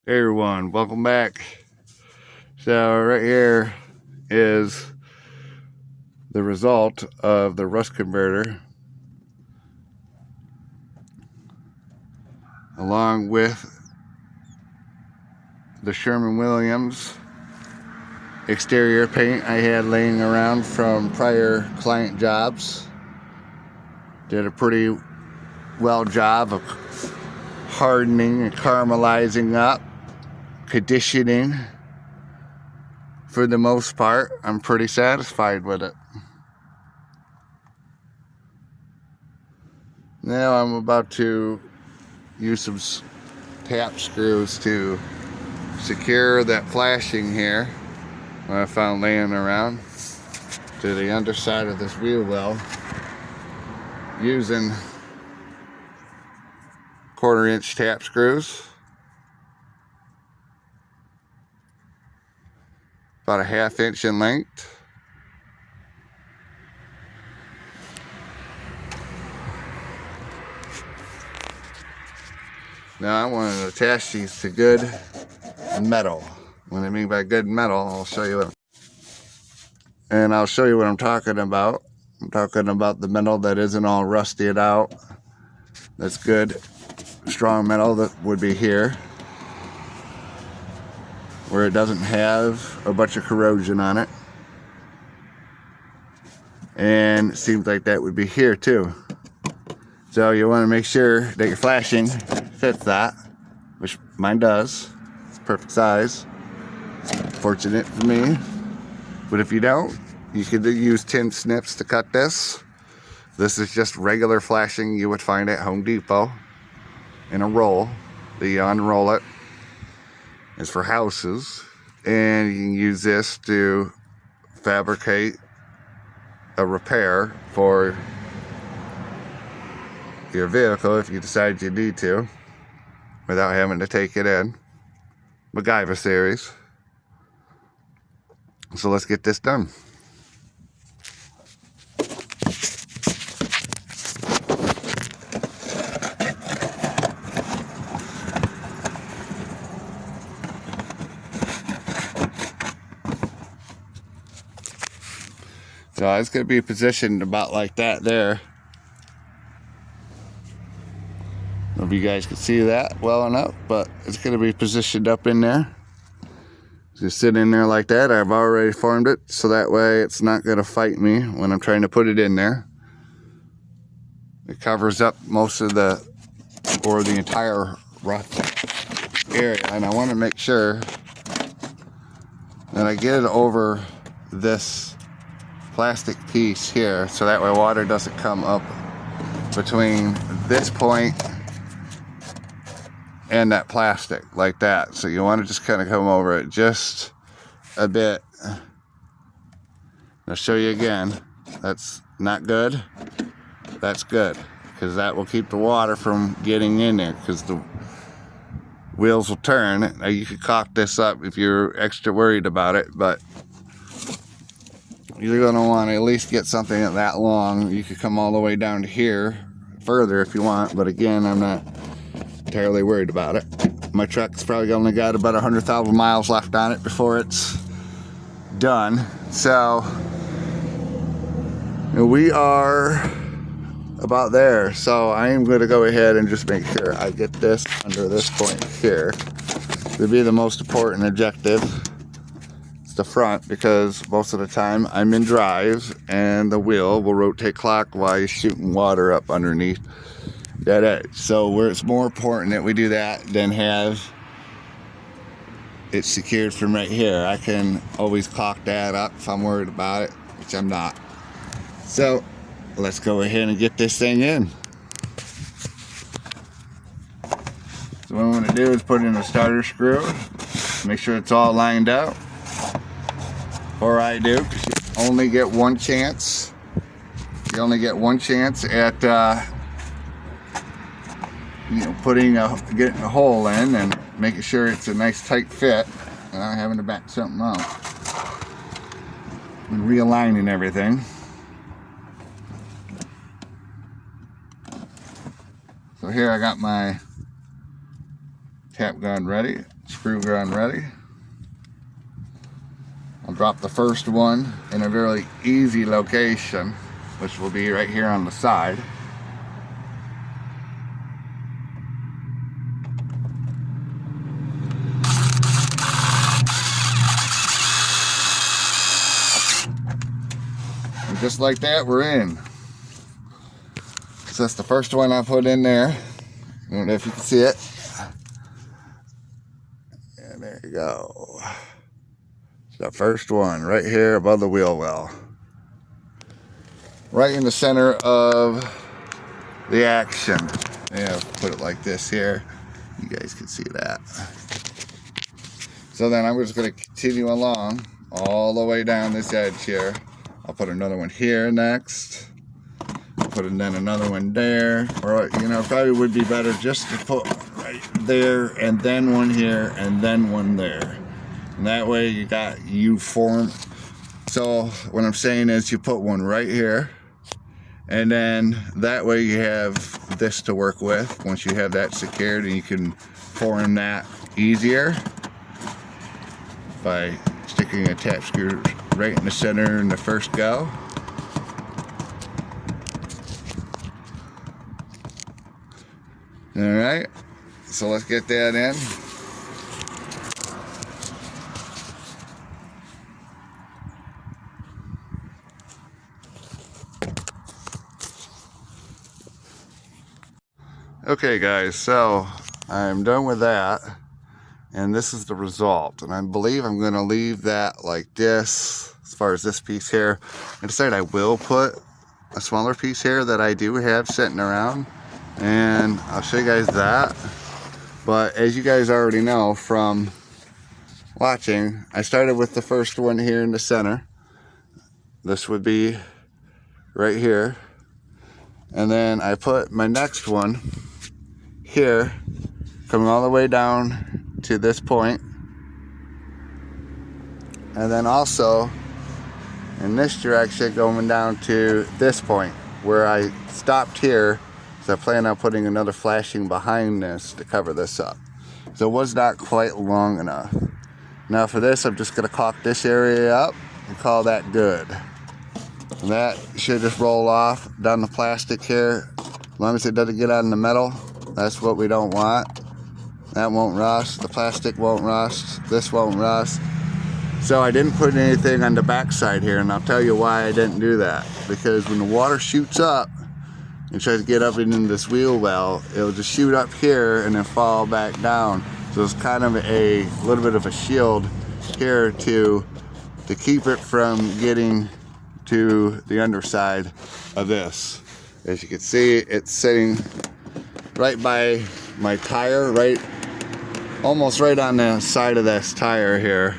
Hey everyone, welcome back. So right here is the result of the rust converter along with the Sherwin-Williams exterior paint I had laying around from prior client jobs. Did a pretty well job of hardening and caramelizing up, conditioning. For the most part, I'm pretty satisfied with it. Now I'm about to use some tap screws to secure that flashing here I found laying around to the underside of this wheel well using 1/4-inch tap screws, about a 1/2 inch in length. Now I want to attach these to good metal. What I mean by good metal, I'll show you what. And I'll show you what I'm talking about. I'm talking about the metal that isn't all rusted out. That's good, strong metal that would be here, where it doesn't have a bunch of corrosion on it. And it seems like that would be here too. So you want to make sure that your flashing fits that, which mine does. It's perfect size. Fortunate for me. But if you don't, you could use tin snips to cut this. This is just regular flashing you would find at Home Depot in a roll. You unroll it. It's for houses. And you can use this to fabricate a repair for your vehicle if you decide you need to, without having to take it in. MacGyver series. So let's get this done. So it's going to be positioned about like that there. I don't know if you guys can see that well enough, but it's going to be positioned up in there. Just sit in there like that. I've already formed it, so that way it's not going to fight me when I'm trying to put it in there. It covers up most of the, or the entire rough area, and I want to make sure that I get it over this plastic piece here, so that way water doesn't come up between this point and that plastic like that. So you want to just kind of come over it just a bit. I'll show you again. That's not good. That's good, because that will keep the water from getting in there, because the wheels will turn. Now you could caulk this up if you're extra worried about it, but you're going to want to at least get something that long. You could come all the way down to here further if you want, but again, I'm not entirely worried about it. My truck's probably only got about 100,000 miles left on it before it's done. So we are about there. So I am going to go ahead and just make sure I get this under this point here. It would be the most important objective. It's the front, because most of the time I'm in drive and the wheel will rotate clockwise, shooting water up underneath that edge. So where it's more important that we do that than have it secured from right here. I can always caulk that up if I'm worried about it, which I'm not. So let's go ahead and get this thing in. So what I'm going to do is put in a starter screw, make sure it's all lined up, or I do, because you only get one chance. You only get one chance at getting a hole in and making sure it's a nice tight fit, and not having to back something out and realigning everything. So here I got my tap gun ready. screw gun ready. I'll drop the first one in a very easy location, which will be right here on the side. And just like that, we're in. So that's the first one I put in there. I don't know if you can see it. And there you go. The first one right here above the wheel well. Right in the center of the action. Yeah, put it like this here. You guys can see that. So then I'm just going to continue along all the way down this edge here. I'll put another one here next. Put then another one there. Or, you know, probably would be better just to put right there and then one here and then one there. And that way you form. So what I'm saying is you put one right here, and then that way you have this to work with once you have that secured, and you can form that easier by sticking a tap screw right in the center in the first go. Alright, so let's get that in. Okay guys, so I'm done with that, and this is the result, and I believe I'm going to leave that like this as far as this piece here. I decided I will put a smaller piece here that I do have sitting around, and I'll show you guys that. But as you guys already know from watching, I started with the first one here in the center. This would be right here, and then I put my next one here, coming all the way down to this point, and then also in this direction going down to this point where I stopped here. So I plan on putting another flashing behind this to cover this up. So it was not quite long enough. Now for this, I'm just going to caulk this area up and call that good. And that should just roll off down the plastic here. As long as it doesn't get on the metal, that's what we don't want. That won't rust. The plastic won't rust. This won't rust. So I didn't put anything on the back side here, and I'll tell you why I didn't do that. Because when the water shoots up and tries to get up into this wheel well, it'll just shoot up here and then fall back down. So it's kind of a little bit of a shield here to keep it from getting to the underside of this. As you can see, it's sitting right by my tire, almost right on the side of this tire here,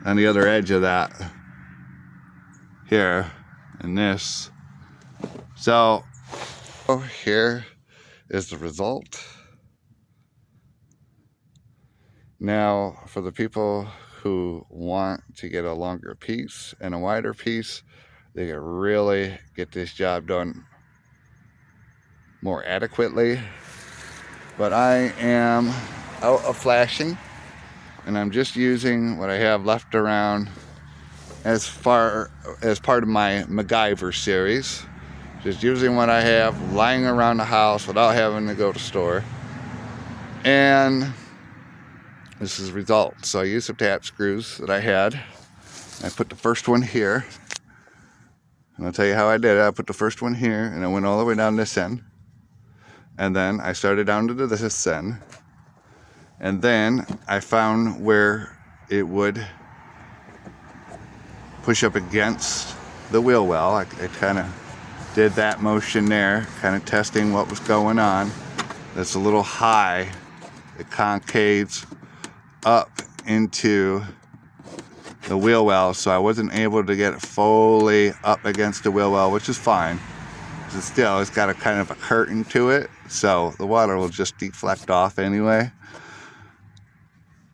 on the other edge of that here, and this. So here is the result. Now for the people who want to get a longer piece and a wider piece, they can really get this job done more adequately. But I am out of flashing, and I'm just using what I have left around as part of my MacGyver series. Just using what I have lying around the house without having to go to store. And this is the result. So I used some tap screws that I had. I put the first one here. And I'll tell you how I did it. I put the first one here, and I went all the way down this end. And then I started down to this end. And then I found where it would push up against the wheel well. I kind of did that motion there, kind of testing what was going on. That's a little high. It concaves up into the wheel well, so I wasn't able to get it fully up against the wheel well, which is fine. But still, it's got a kind of a curtain to it, so the water will just deflect off anyway.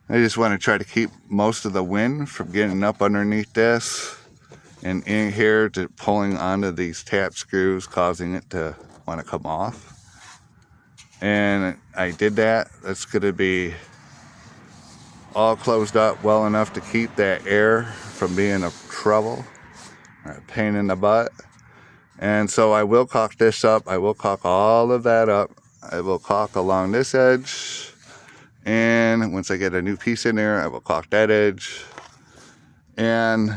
I just want to try to keep most of the wind from getting up underneath this and in here to pulling onto these tap screws, causing it to want to come off. And I did that. That's going to be all closed up well enough to keep that air from being a trouble or a pain in the butt. And so I will caulk this up. I will caulk all of that up. I will caulk along this edge. And once I get a new piece in there, I will caulk that edge. And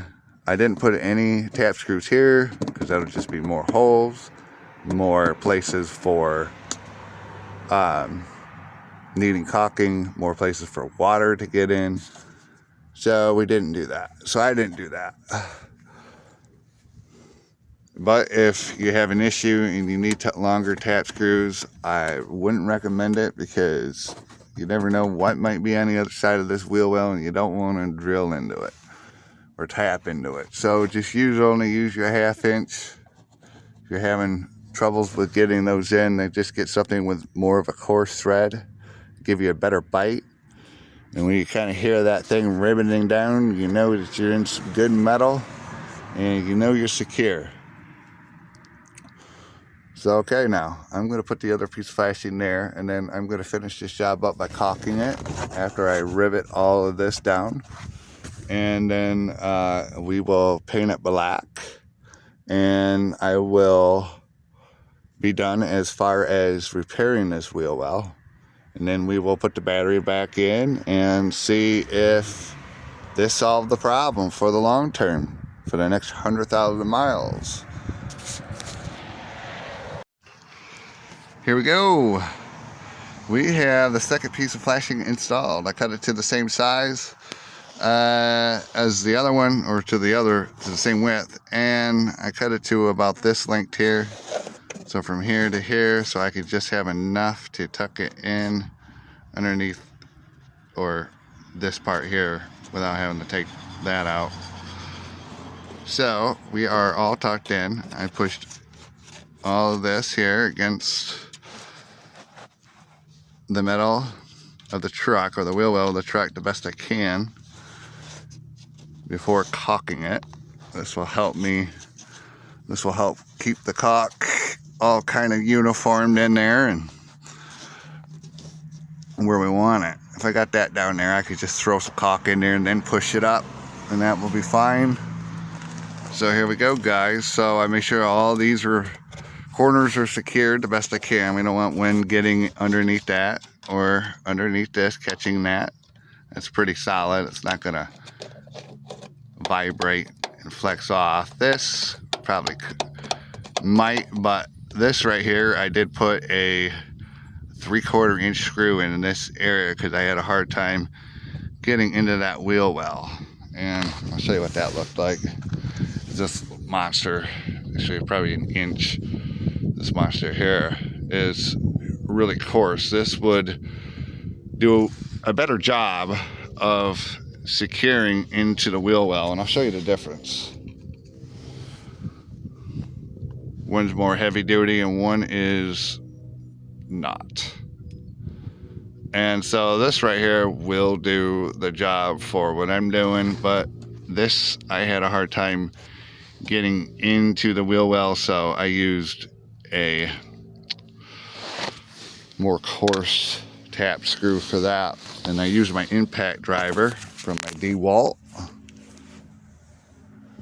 I didn't put any tap screws here because that'll just be more holes, more places for needing caulking, more places for water to get in. So we didn't do that. So I didn't do that. But if you have an issue and you need longer tap screws, I wouldn't recommend it because you never know what might be on the other side of this wheel well, and you don't want to drill into it or tap into it. So just only use your 1/2 inch. If you're having troubles with getting those in, then just get something with more of a coarse thread, give you a better bite. And when you kind of hear that thing ribboning down, you know that you're in some good metal and you know you're secure. So okay, now I'm going to put the other piece of flashing there, and then I'm going to finish this job up by caulking it after I rivet all of this down. And then we will paint it black, and I will be done as far as repairing this wheel well. And then we will put the battery back in and see if this solved the problem for the long term, for the next 100,000 miles. Here we go. We have the second piece of flashing installed. I cut it to the same size as the other one, or to the same width, and I cut it to about this length here, so from here to here, so I could just have enough to tuck it in underneath, or this part here, without having to take that out. So we are all tucked in. I pushed all of this here against the metal of the truck, or the wheel well of the truck, the best I can before caulking it. This will help keep the caulk all kind of uniformed in there and where we want it. If I got that down there, I could just throw some caulk in there and then push it up, and that will be fine. So here we go, guys. So I make sure all these corners are secured the best I can. We don't want wind getting underneath that or underneath this, catching that. That's pretty solid. It's not gonna vibrate and flex off. This probably might, but this right here, I did put a 3/4 inch screw in this area because I had a hard time getting into that wheel well. And I'll show you what that looked like. This monster, actually probably an inch. This monster here is really coarse. This would do a better job of securing into the wheel well, and I'll show you the difference. One's more heavy duty and one is not. And so this right here will do the job for what I'm doing, but this I had a hard time getting into the wheel well, so I used a more coarse tap screw for that, and I used my impact driver from my DeWalt.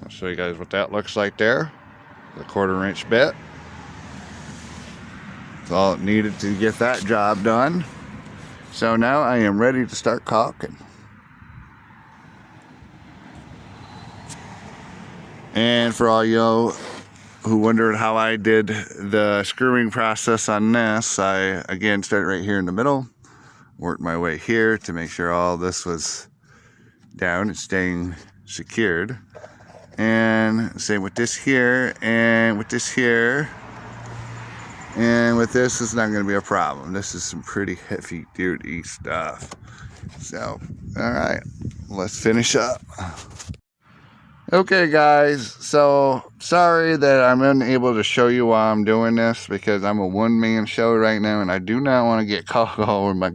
I'll show you guys what that looks like there. The 1/4 inch bit. That's all it needed to get that job done. So now I am ready to start caulking. And for all you who wondered how I did the screwing process on this, I again started right here in the middle, worked my way here to make sure all this was down and staying secured. And same with this here, and with this here, and with this, it's not going to be a problem. This is some pretty heavy duty stuff. So, all right, let's finish up. Okay, guys, so sorry that I'm unable to show you while I'm doing this because I'm a one-man show right now, and I do not want to get caulk all over my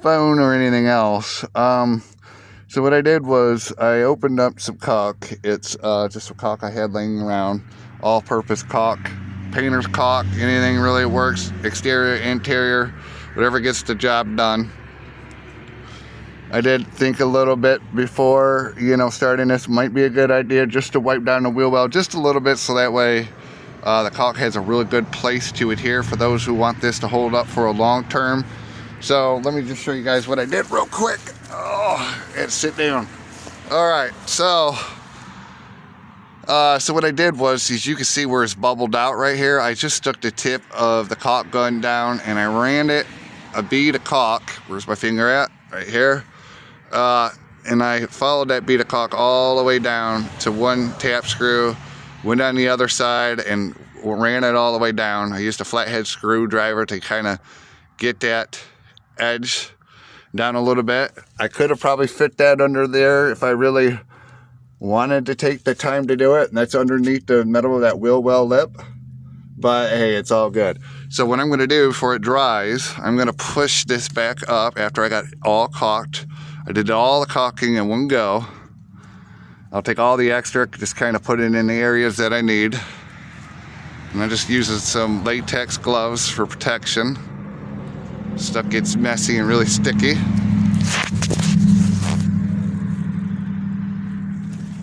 phone or anything else. So what I did was I opened up some caulk. It's just some caulk I had laying around, all-purpose caulk, painter's caulk, anything really works, exterior, interior, whatever gets the job done. I did think a little bit before, you know, starting this might be a good idea just to wipe down the wheel well just a little bit, so that way the caulk has a really good place to adhere for those who want this to hold up for a long term. So let me just show you guys what I did real quick. Oh, and sit down. All right, so what I did was, as you can see where it's bubbled out right here, I just stuck the tip of the caulk gun down and I ran it a bead of caulk. Where's my finger at? Right here. And I followed that bead of caulk all the way down to one tap screw, went on the other side and ran it all the way down. I used a flathead screwdriver to kind of get that edge down a little bit. I could have probably fit that under there if I really wanted to take the time to do it, and that's underneath the metal of that wheel well lip, but hey, it's all good. So what I'm going to do before it dries, I'm going to push this back up after I got all caulked. I did all the caulking in one go. I'll take all the extra, just kind of put it in the areas that I need, and I'm just using some latex gloves for protection. Stuff gets messy and really sticky.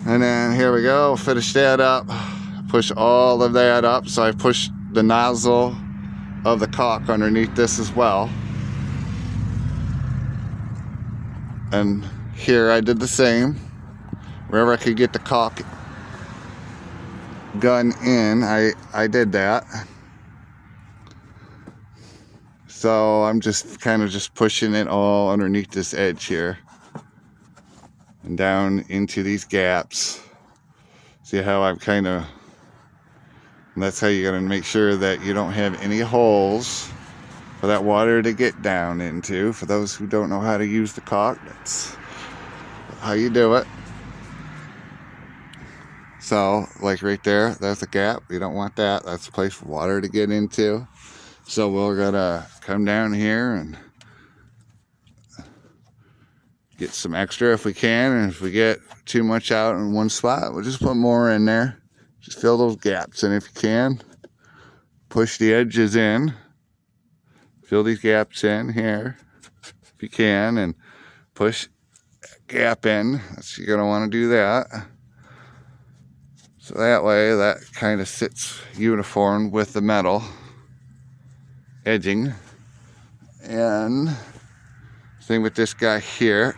And then here we go, finish that up, push all of that up. So I pushed the nozzle of the caulk underneath this as well. And here I did the same. Wherever I could get the caulk gun in, I did that. So I'm just kind of just pushing it all underneath this edge here and down into these gaps. See how I'm kind of, and that's how you're going to make sure that you don't have any holes for that water to get down into. For those who don't know how to use the caulk, that's how you do it. So like right there, that's a gap. You don't want that. That's a place for water to get into. So we're gonna come down here and get some extra if we can, and if we get too much out in one spot, we'll just put more in there. Just fill those gaps, and if you can, push the edges in. Fill these gaps in here, if you can, and push that gap in. So you're gonna wanna do that. So that way, that kind of sits uniform with the metal edging. And same with this guy here.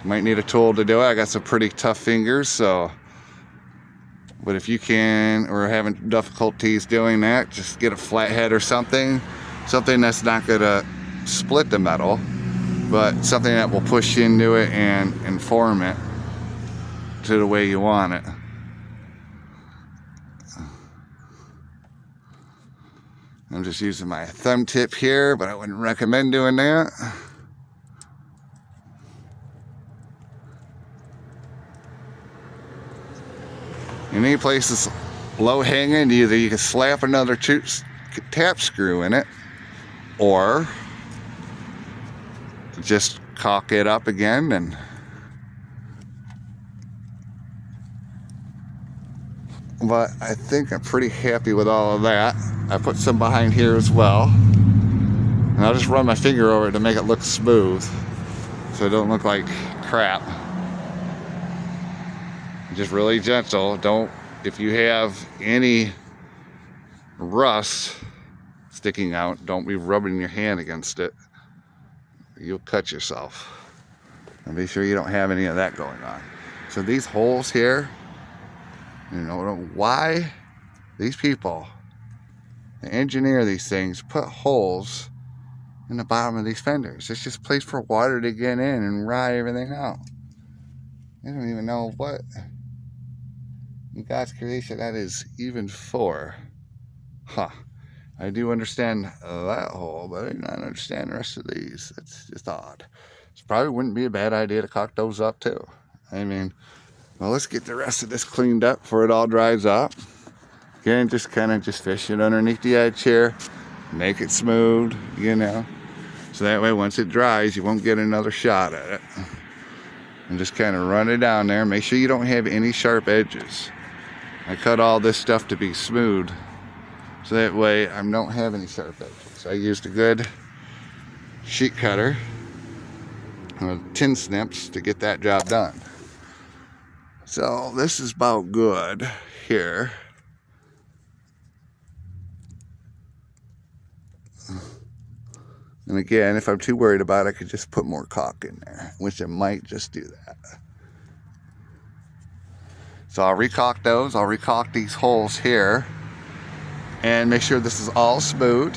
Might need a tool to do it. I got some pretty tough fingers, so, but if you can, or having difficulties doing that, just get a flathead or something that's not gonna split the metal, but something that will push into it and form it to the way you want it. I'm just using my thumb tip here, but I wouldn't recommend doing that. In any place that's low hanging, either you can slap another tap screw in it, or just caulk it up again. And but I think I'm pretty happy with all of that. I put some behind here as well, and I'll just run my finger over it to make it look smooth, so it don't look like crap. Just really gentle. Don't, if you have any rust sticking out, don't be rubbing your hand against it. You'll cut yourself. And be sure you don't have any of that going on. So these holes here, you know why these people that engineer these things put holes in the bottom of these fenders. It's just a place for water to get in and rot everything out. I don't even know what in God's creation that is even for. Huh. I do understand that hole, but I do not understand the rest of these. It's just odd. It probably wouldn't be a bad idea to caulk those up too. I mean, well, let's get the rest of this cleaned up before it all dries up. Again, just kind of just fish it underneath the edge here. Make it smooth, you know. So that way once it dries, you won't get another shot at it. And just kind of run it down there. Make sure you don't have any sharp edges. I cut all this stuff to be smooth, so that way I don't have any sharp edges. I used a good sheet cutter tin snips to get that job done. So this is about good here. And again, if I'm too worried about it, I could just put more caulk in there, which I might just do that. So I'll recaulk those. I'll recaulk these holes here and make sure this is all smooth.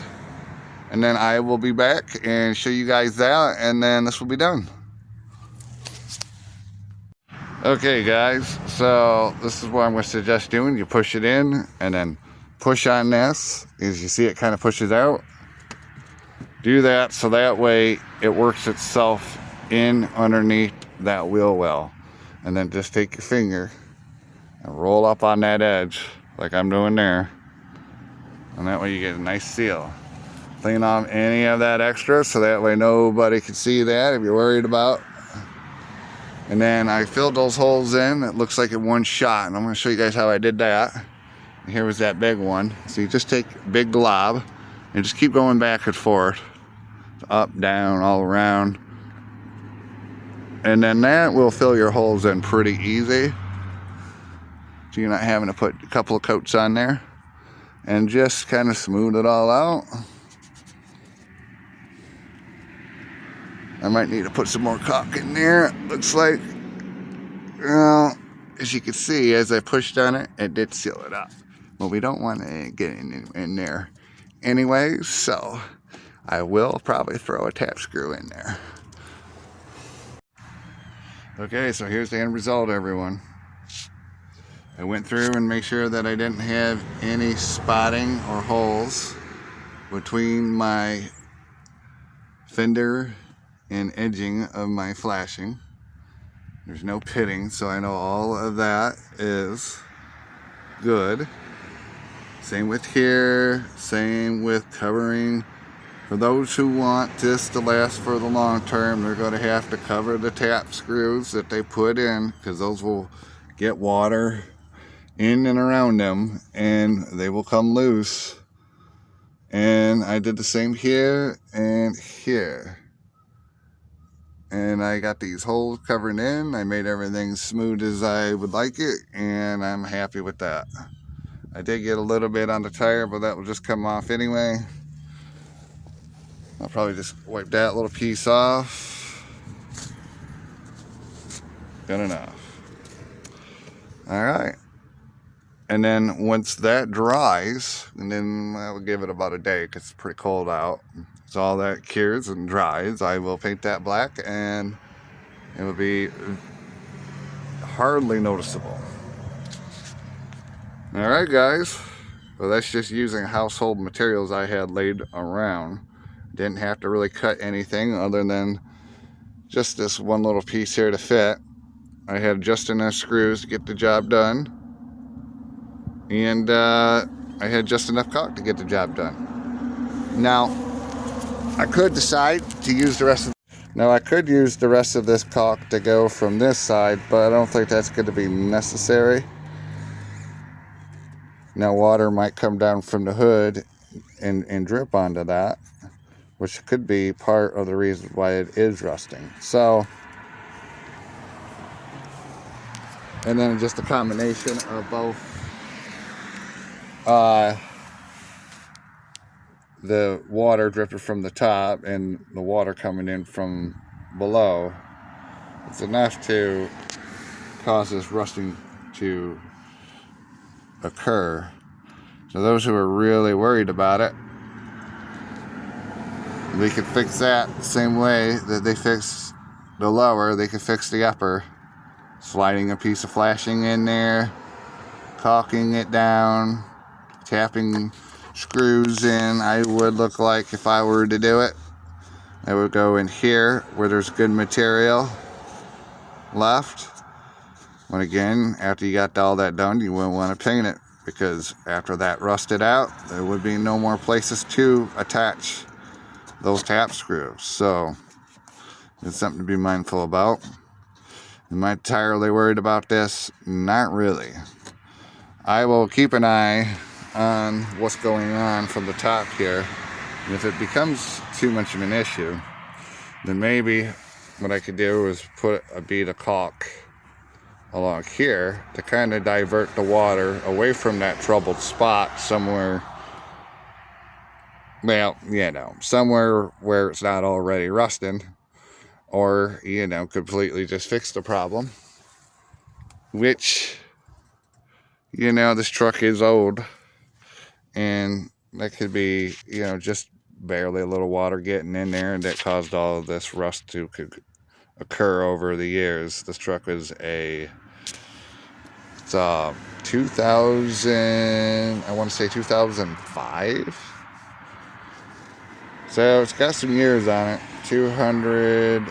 And then I will be back and show you guys that, and then this will be done. Okay guys, so this is what I'm going to suggest doing. You push it in and then push on this. As you see, it kind of pushes out. Do that so that way it works itself in underneath that wheel well. And then just take your finger and roll up on that edge like I'm doing there. And that way you get a nice seal. Clean off any of that extra so that way nobody can see that if you're worried about. And then I filled those holes in. It looks like in one shot, and I'm going to show you guys how I did that. And here was that big one. So you just take a big glob and just keep going back and forth, up, down, all around. And then that will fill your holes in pretty easy. So you're not having to put a couple of coats on there. And just kind of smooth it all out. I might need to put some more caulk in there. Looks like, well, as you can see, as I pushed on it, it did seal it up. But we don't want to get in there anyway, so I will probably throw a tap screw in there. Okay, so here's the end result, everyone. I went through and made sure that I didn't have any spotting or holes between my fender and edging of my flashing. There's no pitting, so I know all of that is good. Same with here, same with covering. For those who want this to last for the long term, they're going to have to cover the tap screws that they put in, because those will get water in and around them and they will come loose. And I did the same here and here. And I got these holes covered in. I made everything smooth as I would like it, and I'm happy with that. I did get a little bit on the tire, but that will just come off anyway. I'll probably just wipe that little piece off. Good enough. All right. And then once that dries, and then I will give it about a day because it's pretty cold out. So all that cures and dries, I will paint that black, and it will be hardly noticeable. All right, guys. Well, that's just using household materials I had laid around. Didn't have to really cut anything other than just this one little piece here to fit. I had just enough screws to get the job done. And I had just enough caulk to get the job done. Now, I could decide to use the rest of this caulk to go from this side, but I don't think that's going to be necessary. Now water might come down from the hood and drip onto that, which could be part of the reason why it is rusting. So, and then just a combination of both the water dripping from the top and the water coming in from below, it's enough to cause this rusting to occur. So those who are really worried about it, they could fix that the same way that they fix the lower, they could fix the upper. Sliding a piece of flashing in there, caulking it down, tapping screws in. I would look like, if I were to do it, I would go in here where there's good material left. When again, after you got all that done, you wouldn't want to paint it, because after that rusted out, there would be no more places to attach those tap screws. So it's something to be mindful about. Am I entirely worried about this? Not really. I will keep an eye on what's going on from the top here, and if it becomes too much of an issue, then maybe what I could do is put a bead of caulk along here to kind of divert the water away from that troubled spot somewhere, well, you know, somewhere where it's not already rusting, or, you know, completely just fix the problem, which, you know, this truck is old, and that could be, you know, just barely a little water getting in there, and that caused all of this rust to occur over the years. This truck is it's 2000, I want to say 2005. So it's got some years on it. 200,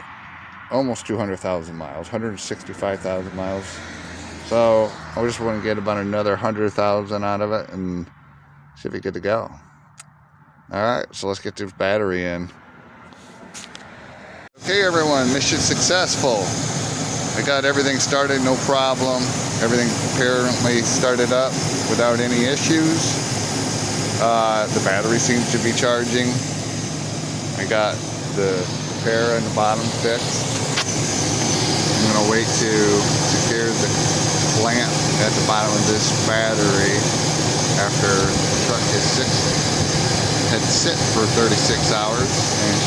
almost 200,000 miles, 165,000 miles. So I just want to get about another 100,000 out of it and should be good to go. Alright, so let's get this battery in. Okay everyone, mission successful. I got everything started, no problem. Everything apparently started up without any issues. The battery seems to be charging. I got the repair on the bottom fixed. I'm going to wait to secure the clamp at the bottom of this battery after the truck is had sit for 36 hours and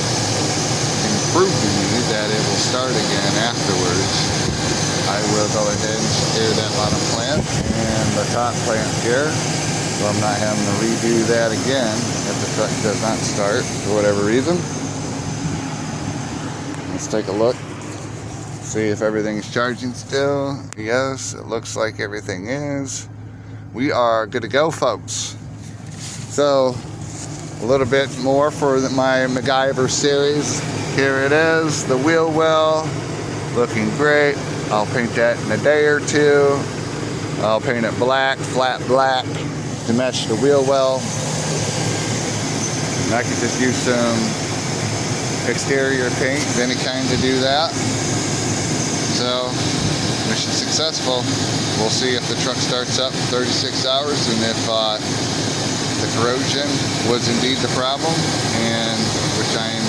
proved to me that it will start again afterwards. I will go ahead and secure that bottom clamp and the top clamp here, so I'm not having to redo that again if the truck does not start for whatever reason. Let's take a look, see if everything's charging still. Yes, it looks like everything is. We are good to go, folks. So a little bit more for my MacGyver series. Here it is, the wheel well, looking great. I'll paint that in a day or two. I'll paint it black, flat black, to match the wheel well. And I could just use some exterior paint of any kind to do that. So, mission successful. We'll see if the truck starts up in 36 hours and if the corrosion was indeed the problem, and which I'm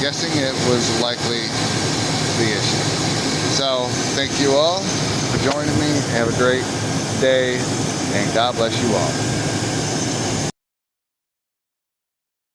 guessing it was likely the issue. So, thank you all for joining me. Have a great day, and God bless you all.